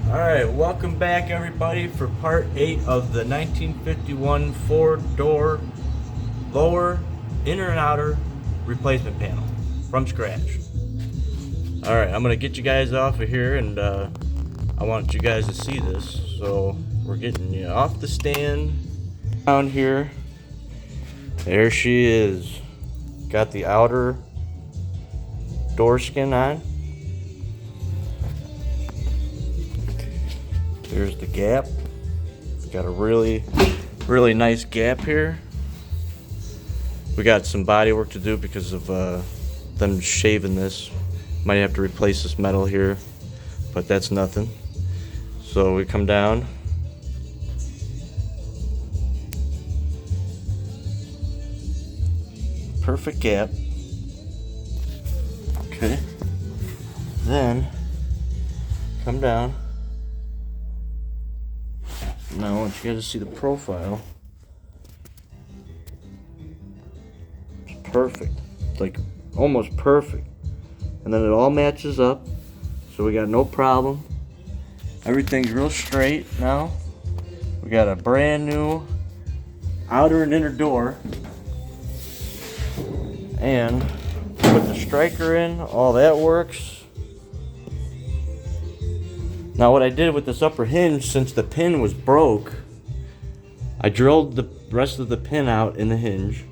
Alright, welcome back everybody for part 8 of the 1951 four-door lower inner and outer replacement panel from scratch. Alright, I'm going to get you guys off of here, and I want you guys to see this. So we're getting you off the stand down here. There she is. Got the outer door skin on. There's the gap. It's got a really nice gap here. We got some body work to do because of them shaving this. Might have to replace this metal here, but that's nothing. So we come down. Perfect gap. Okay. Then come down. Now I want you guys to see the profile. It's perfect. Like almost perfect. And then it all matches up. So we got no problem. Everything's real straight now. We got a brand new outer and inner door. And put the striker in, all that works. Now what I did with this upper hinge, since the pin was broke, I drilled the rest of the pin out in the hinge.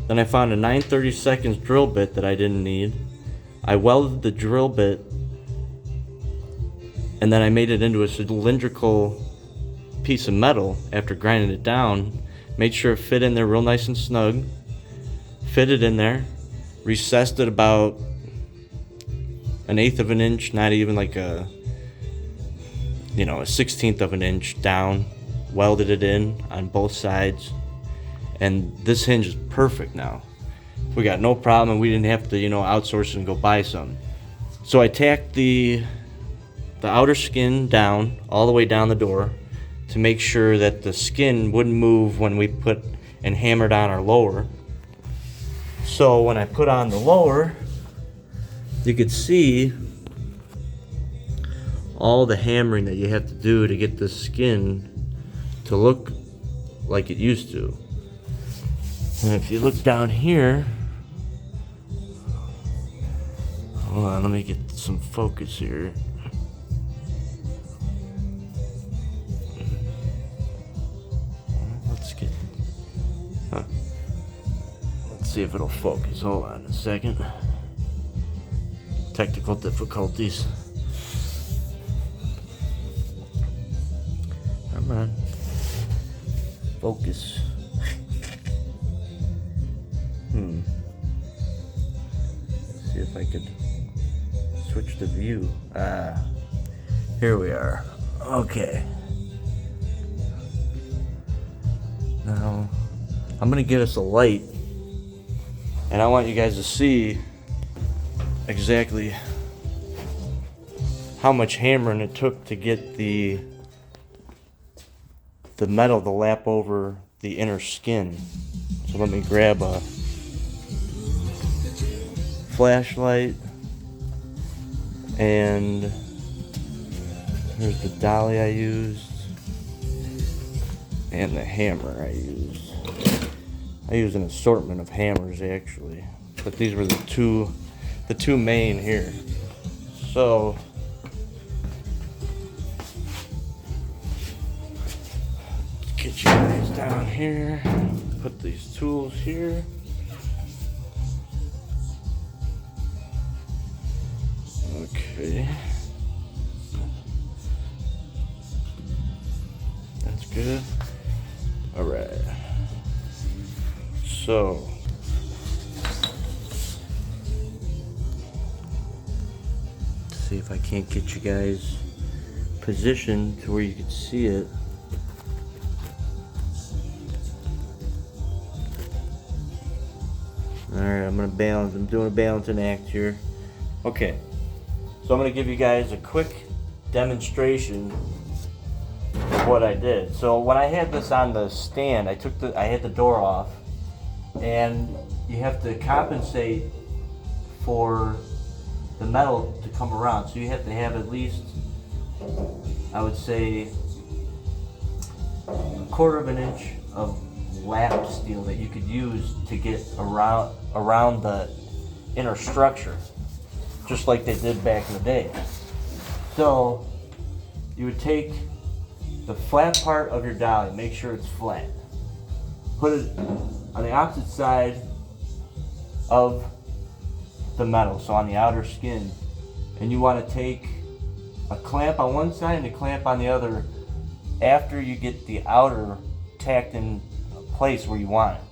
Then I found a 9/32 drill bit that I didn't need. I welded the drill bit, and then I made it into a cylindrical piece of metal after grinding it down. Made sure it fit in there real nice and snug. Fit it in there. Recessed it about 1/8 of an inch, not even like a 1/16 of an inch down. Welded it in on both sides, and this hinge is perfect now. We got no problem, and we didn't have to outsource it and go buy some. So I tacked the outer skin down all the way down the door to make sure that the skin wouldn't move when we put and hammered on our lower. So when I put on the lower, you could see all the hammering that you have to do to get the skin to look like it used to. And if you look down here, hold on, let me get some focus here. Let's see if it'll focus. Hold on a second. Technical difficulties. Come on. Focus. Let's see if I could switch the view. Here we are. Okay. Now, I'm gonna get us a light, and I want you guys to see exactly how much hammering it took to get the metal to lap over the inner skin. So let me grab a flashlight, and here's the dolly I used and the hammer I used. I used an assortment of hammers actually, but these were the two main here. So get you guys down here, put these tools here. Okay. That's good. All right. So see if I can't get you guys positioned to where you can see it. Alright, I'm doing a balancing act here. Okay, so I'm gonna give you guys a quick demonstration of what I did. So when I had this on the stand, I had the door off, and you have to compensate for the metal to come around. So you have to have at least I would say, 1/4 of an inch of lap steel that you could use to get around the inner structure, just like they did back in the day. So you would take the flat part of your dolly, make sure it's flat, put it on the opposite side of the metal, so on the outer skin, and you want to take a clamp on one side and a clamp on the other after you get the outer tacked in place where you want it.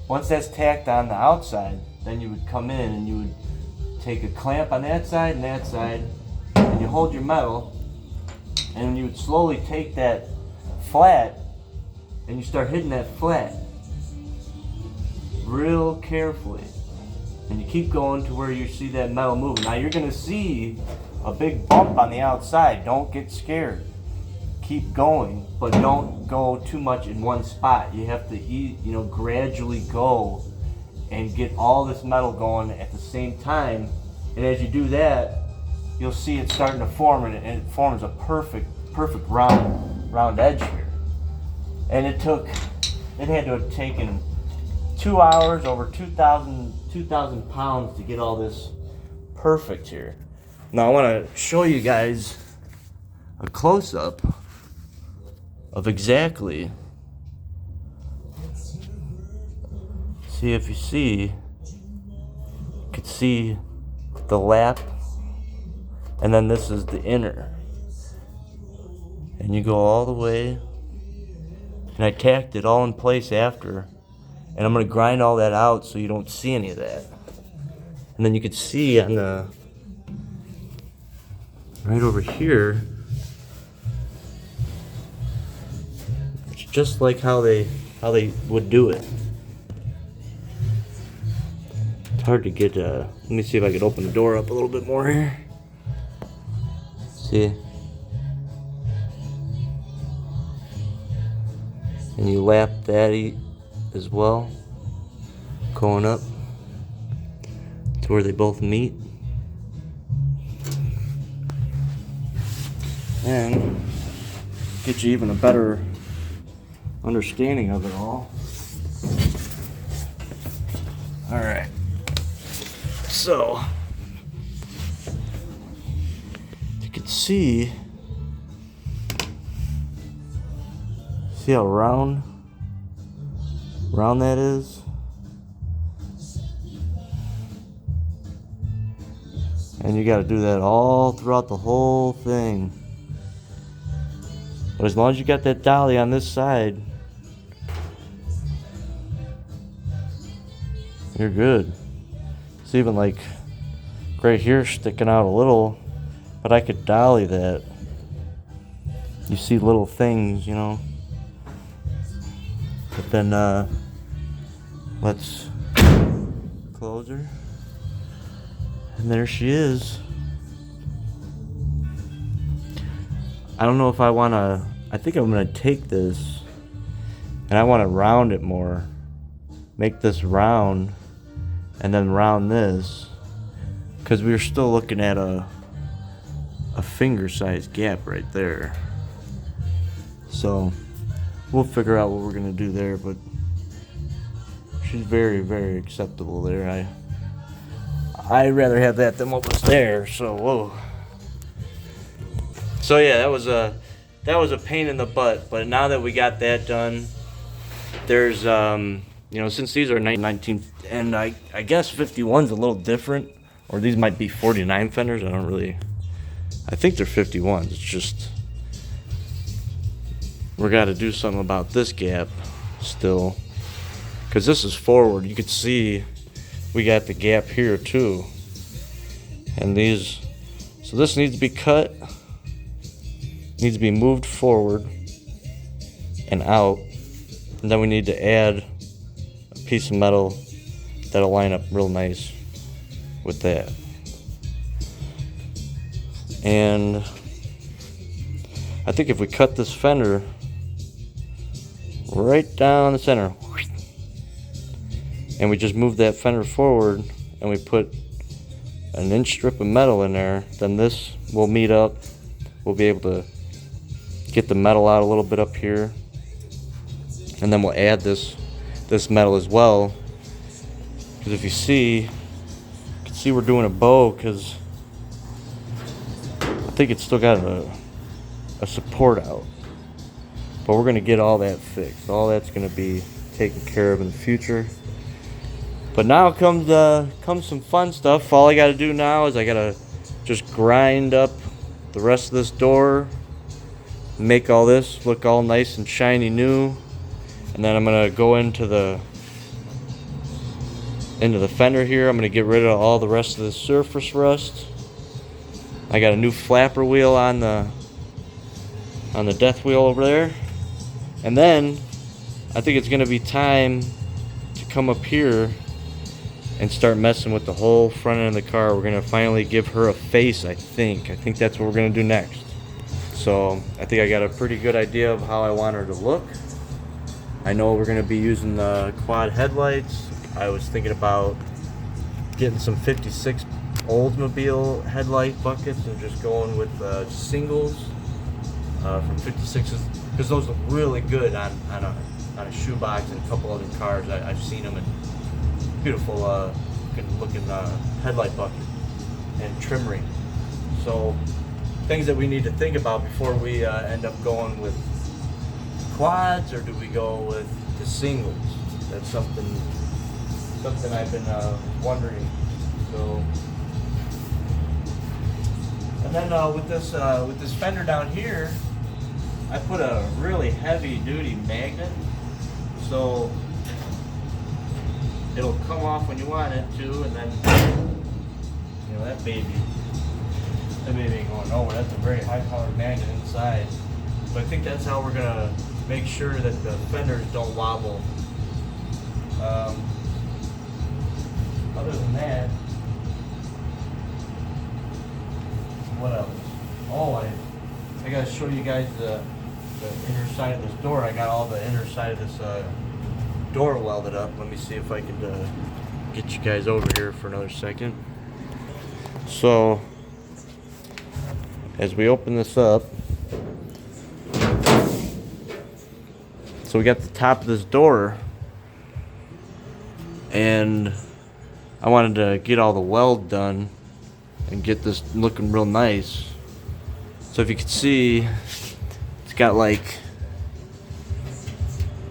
Once that's tacked on the outside, then you would come in and you would take a clamp on that side, and you hold your metal, and you would slowly take that flat and you start hitting that flat real carefully, and you keep going to where you see that metal moving. Now you're going to see a big bump on the outside. Don't get scared. Keep going, but don't go too much in one spot. You have to gradually go and get all this metal going at the same time. And as you do that, you'll see it starting to form, and it forms a perfect round edge here. And it had to have taken 2 hours, over 2,000 pounds to get all this perfect here. Now I want to show you guys a close-up of exactly, see if you could see the lap, and then this is the inner, and you go all the way, and I tacked it all in place after, and I'm going to grind all that out so you don't see any of that. And then you can see on the right over here, it's just like how they would do it. It's hard to get, let me see if I can open the door up a little bit more here. See? And you lap that as well, going up to where they both meet. And get you even a better understanding of it all. Alright. So, you can see how round that is. And you got to do that all throughout the whole thing. But as long as you got that dolly on this side, you're good. It's even like right here sticking out a little, but I could dolly that. You see little things, But then let's close her. And there she is. I don't know if I think I'm going to take this and I want to round it more. Make this round and then round this. Because we're still looking at a finger-sized gap right there. So we'll figure out what we're going to do there, but she's very, very acceptable there. I'd rather have that than what was there, so whoa. So yeah, that was a pain in the butt, but now that we got that done, there's since these are 19 and I guess 51's a little different, or these might be 49 fenders. I think they're 51s. It's just we got to do something about this gap still, because this is forward. You could see we got the gap here too, and so this needs to be cut, needs to be moved forward and out, and then we need to add a piece of metal that'll line up real nice with that. And I think if we cut this fender right down the center, and we just move that fender forward, and we put an inch strip of metal in there, then this will meet up. We'll be able to get the metal out a little bit up here, and then we'll add this metal as well. Because if you can see we're doing a bow, because I think it's still got a support out. But we're gonna get all that fixed. All that's gonna be taken care of in the future. But now comes some fun stuff. All I gotta do now is I gotta just grind up the rest of this door, make all this look all nice and shiny new, and then I'm gonna go into the fender here. I'm gonna get rid of all the rest of the surface rust. I got a new flapper wheel on the death wheel over there. And then I think it's gonna be time to come up here and start messing with the whole front end of the car. We're gonna finally give her a face, I think. I think that's what we're gonna do next. So I think I got a pretty good idea of how I want her to look. I know we're gonna be using the quad headlights. I was thinking about getting some 56 Oldsmobile headlight buckets and just going with singles from 56s, because those look really good on a shoebox and a couple other cars. I've seen them in beautiful looking headlight bucket and trim ring. So things that we need to think about before we end up going with quads, or do we go with the singles? That's something I've been wondering. So, and then with this fender down here, I put a really heavy duty magnet, so it'll come off when you want it to, and then that baby ain't going nowhere. That's a very high powered magnet inside. So I think that's how we're gonna make sure that the fenders don't wobble. Other than that, what else? Oh, I gotta show you guys the inner side of this door. I got all the inner side of this door welded up. Let me see if I can get you guys over here for another second. So as we open this up, so we got the top of this door, and I wanted to get all the weld done and get this looking real nice. So if you can see, it's got like,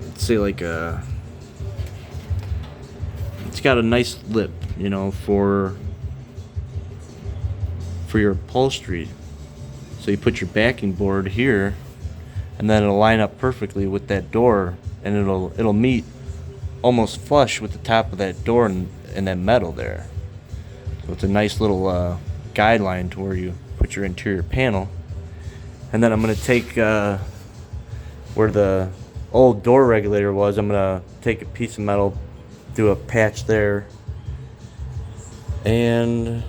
let's say like it's got a nice lip, for your upholstery. So you put your backing board here, and then it'll line up perfectly with that door, and it'll meet almost flush with the top of that door and that metal there. So it's a nice little guideline to where you put your interior panel. And then I'm going to take where the old door regulator was, I'm going to take a piece of metal, do a patch there, and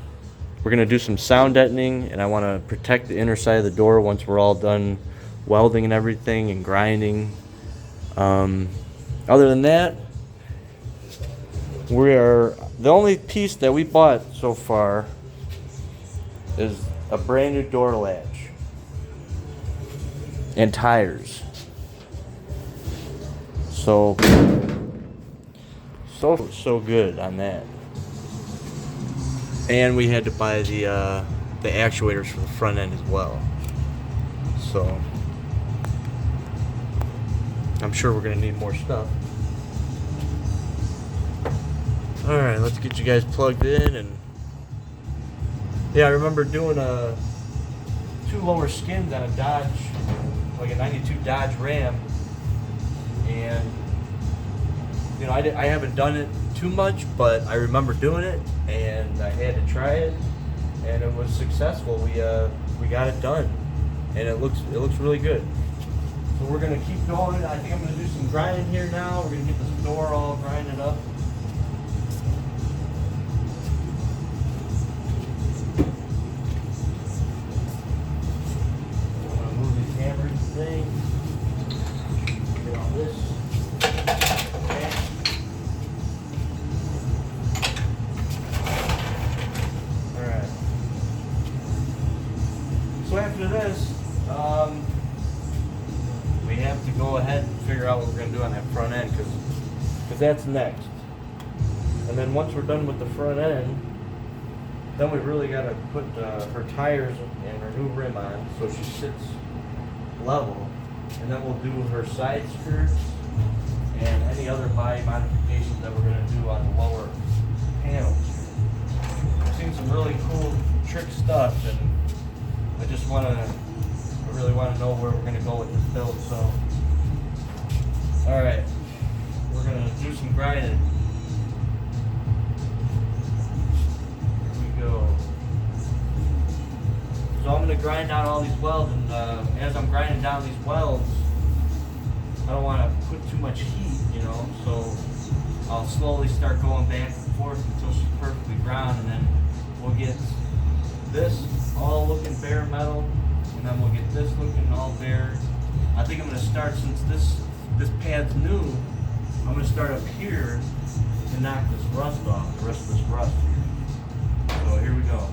we're going to do some sound deadening, and I want to protect the inner side of the door once we're all done welding and everything and grinding. Other than that, the only piece that we bought so far is a brand new door latch and tires. So good on that. And we had to buy the actuators for the front end as well. So I'm sure we're gonna need more stuff. All right, let's get you guys plugged in. And yeah, I remember doing 2 lower skins on a Dodge, like a 92 Dodge Ram, and I haven't done it too much, but I remember doing it, and I had to try it, and it was successful. We got it done, and it looks really good. So we're gonna keep going. I think I'm gonna do some grinding here now. We're gonna get this door all grinded up. I'm gonna move these hammers thing. Get all this. Okay. All right. So after this, figure out what we're gonna do on that front end, because that's next. And then once we're done with the front end, then we really got to put her tires and her new rim on so she sits level. And then we'll do her side skirts and any other body modifications that we're going to do on the lower panels. I've seen some really cool trick stuff, and I really want to know where we're going to go with this build. So, all right, we're going to do some grinding. Go. So I'm going to grind down all these welds, and as I'm grinding down these welds, I don't want to put too much heat, you know, so I'll slowly start going back and forth until she's perfectly ground, and then we'll get this all looking bare metal, and then we'll get this looking all bare. I think I'm going to start, since this pad's new, I'm going to start up here to knock this rust off, the rest of this rust here. So here we go.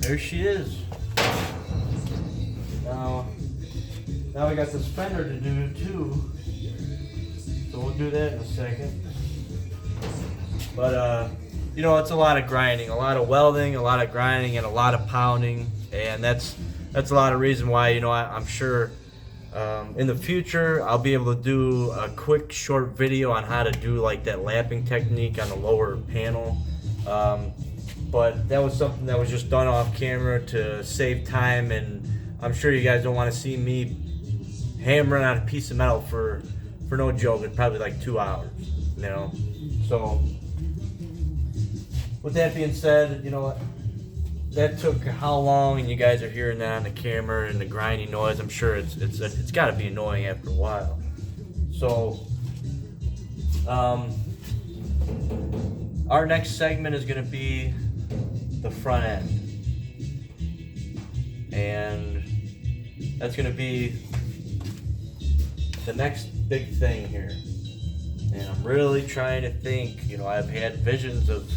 There she is. Now we got this fender to do too. So we'll do that in a second. But you know, it's a lot of grinding, a lot of welding, a lot of grinding, and a lot of pounding, and that's a lot of reason why, you know, I'm sure in the future I'll be able to do a quick short video on how to do like that lapping technique on the lower panel. But that was something that was just done off camera to save time, and I'm sure you guys don't want to see me hammering on a piece of metal for no joke. It's probably like 2 hours, you know. So with that being said, you know, that took how long, and you guys are hearing that on the camera and the grinding noise. I'm sure it's got to be annoying after a while. So our next segment is going to be the front end, and that's going to be the next big thing here. And I'm really trying to think, you know, I've had visions of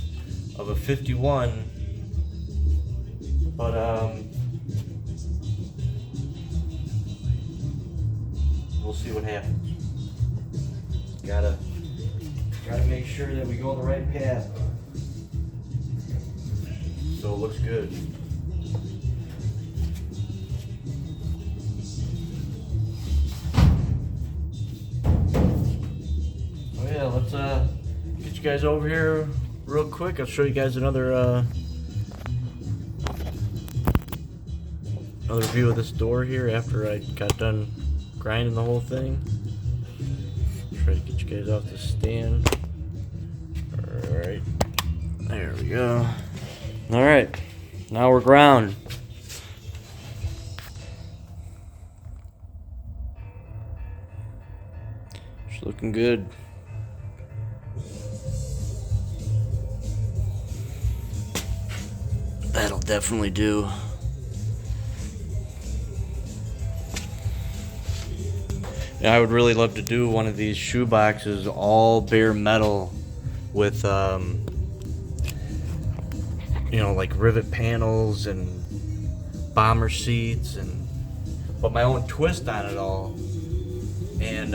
a 51, but we'll see what happens. Gotta make sure that we go the right path, so it looks good. Oh yeah, let's get you guys over here real quick. I'll show you guys another view of this door here after I got done grinding the whole thing. Try to get you guys off the stand. Alright, there we go. Alright, now we're ground. It's looking good. That'll definitely do. Yeah, I would really love to do one of these shoe boxes all bare metal with you know, like rivet panels and bomber seats, and put my own twist on it all, and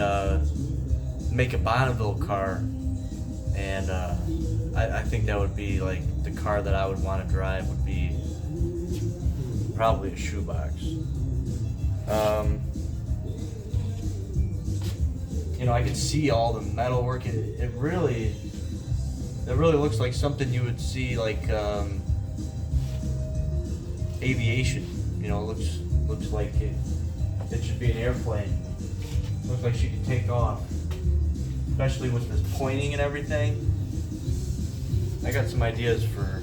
make a Bonneville car. And I think that would be like the car that I would want to drive, would be probably a shoebox. You know, I could see all the metal work. It really looks like something you would see like aviation. You know, it looks like it should be an airplane. Looks like she could take off, especially with this pointing and everything. I got some ideas for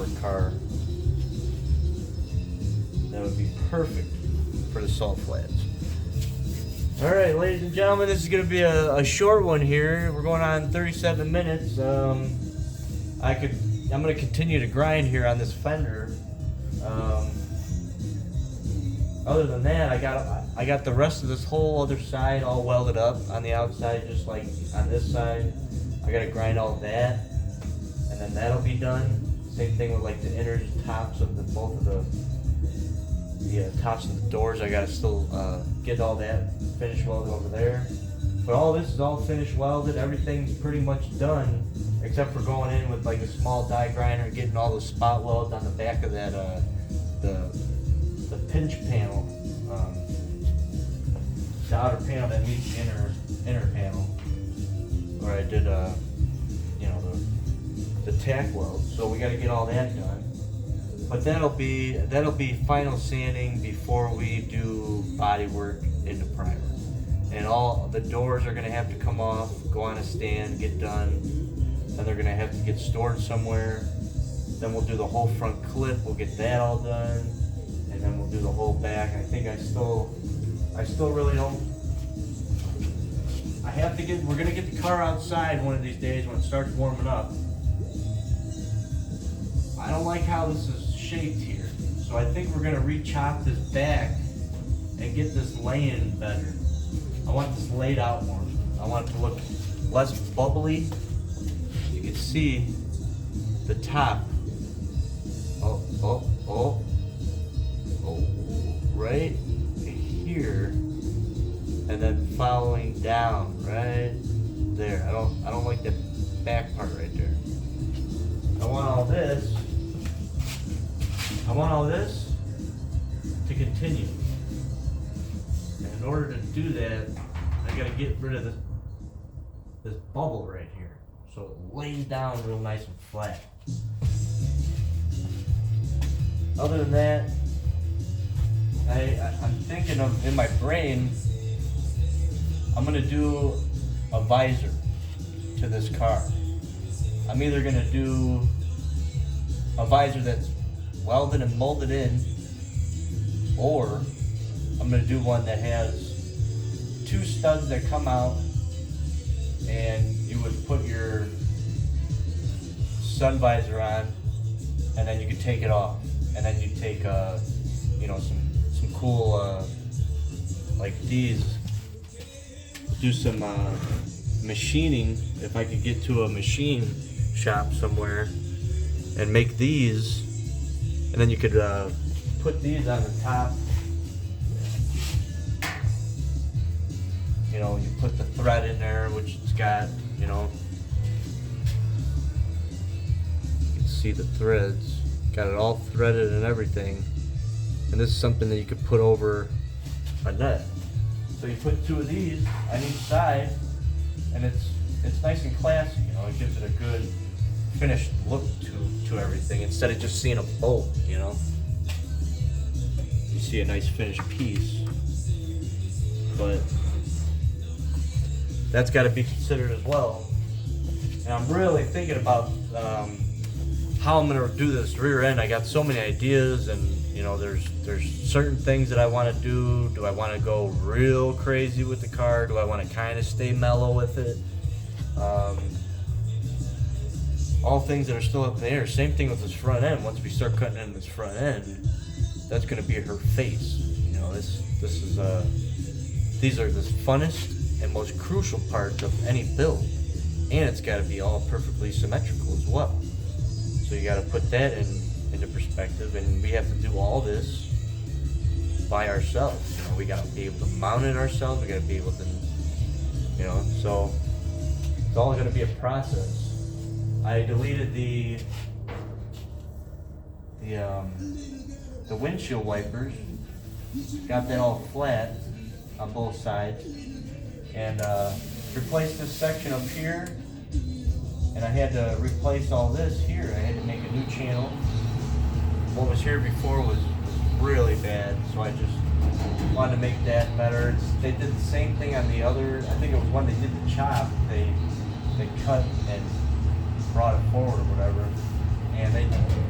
a car that would be perfect for the salt flats. Alright, ladies and gentlemen, this is going to be a short one here. We're going on 37 minutes. I'm going to continue to grind here on this fender. Other than that, I got the rest of this whole other side all welded up on the outside, just like on this side. I got to grind all that, and then that'll be done. Same thing with like the inner tops of both of the tops of the doors. I gotta still get all that finished welded over there. But all this is all finished welded. Everything's pretty much done, except for going in with like a small die grinder and getting all the spot welds on the back of that the pinch panel, the outer panel that meets the inner panel, where I did you know, the tack weld. So we got to get all that done. But that'll be final sanding before we do body work into primer. And all the doors are gonna have to come off, go on a stand, get done. Then they're gonna have to get stored somewhere. Then we'll do the whole front clip. We'll get that all done, and then we'll do the whole back. I think I still really don't. We're gonna get the car outside one of these days when it starts warming up. I don't like how this is shaped here, so I think we're gonna re-chop this back and get this laying better. I want this laid out more. I want it to look less bubbly. You can see the top. Oh, Oh, right here, and then following down right there. I don't like that back part right there. I want all this to continue. And in order to do that, I gotta get rid of this bubble right here, so it lays down real nice and flat. Other than that, I'm thinking of, in my brain, I'm gonna do a visor to this car. I'm either gonna do a visor that's welded and molded in, or I'm gonna do one that has 2 studs that come out, and you would put your sun visor on, and then you could take it off, and then you take some cool like these, do some machining. If I could get to a machine shop somewhere and make these, and then you could put these on the top. You know, you put the thread in there, which it's got, you know, you can see the threads, got it all threaded and everything. And this is something that you could put over a net. So you put 2 of these on each side, and it's nice and classy. You know, it gives it a good finished look to everything, instead of just seeing a bolt. You know, you see a nice finished piece, but that's got to be considered as well. And I'm really thinking about how I'm gonna do this rear end. I got so many ideas, and you know, there's certain things that I want to do. Do I want to go real crazy with the car? Do I want to kind of stay mellow with it? All things that are still up in the air. Same thing with this front end. Once we start cutting in this front end, that's gonna be her face. You know, these are the funnest and most crucial part of any build, and it's got to be all perfectly symmetrical as well. So you got to put that into perspective, and we have to do all this by ourselves. You know, we got to be able to mount it ourselves. We got to be able to, you know, so it's all going to be a process. I deleted the windshield wipers, got that all flat on both sides, and replaced this section up here, and I had to replace all this here. I had to make a new channel. What was here before was really bad, so I just wanted to make that better. They did the same thing on the other, I think it was when they did the chop, they cut and brought it forward or whatever, and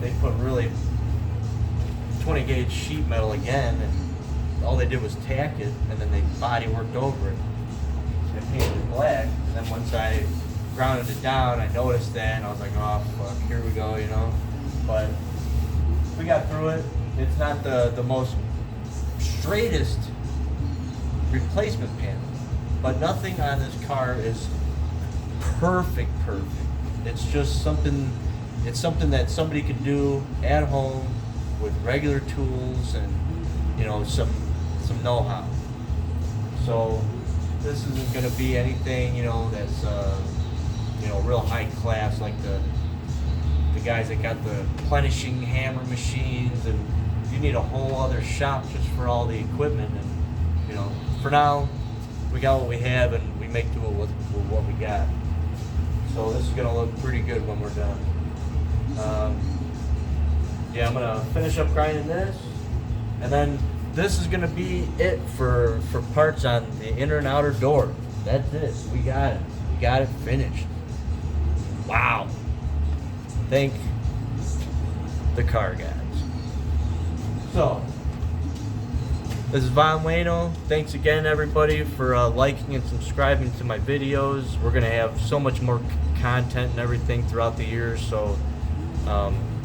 they put really 20 gauge sheet metal again, and all they did was tack it, and then they body worked over it. They painted it black, and then once I grounded it down, I noticed that, and I was like, oh fuck, here we go, you know. But we got through it. It's not the most straightest replacement panel, but nothing on this car is perfect. It's just something that somebody can do at home with regular tools and, you know, some know-how. So this isn't going to be anything, you know, that's you know, real high class, like the guys that got the plenishing hammer machines, and you need a whole other shop just for all the equipment. And you know, for now we got what we have, and we make do with what we got. So this is going to look pretty good when we're done. Yeah, I'm going to finish up grinding this, and then this is going to be it for parts on the inner and outer door. That's it. We got it. We got it finished. Wow. Thank the car guys. So, this is Von Wayno. Thanks again, everybody, for liking and subscribing to my videos. We're going to have so much more content and everything throughout the year, so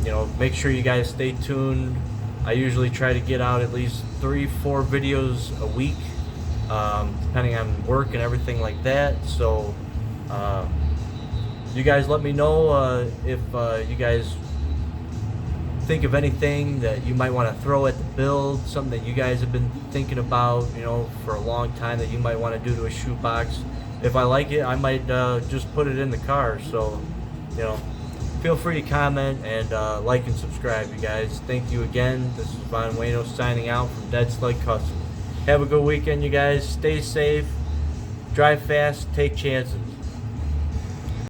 you know, make sure you guys stay tuned. I usually try to get out at least 3-4 videos a week, depending on work and everything like that. So you guys let me know if you guys think of anything that you might want to throw at the build, something that you guys have been thinking about, for a long time that you might want to do to a shoebox. If I like it, I might just put it in the car. So, feel free to comment and like and subscribe, you guys. Thank you again. This is Von Wayno signing out from Dead Slug Custom. Have a good weekend, you guys. Stay safe, drive fast, take chances.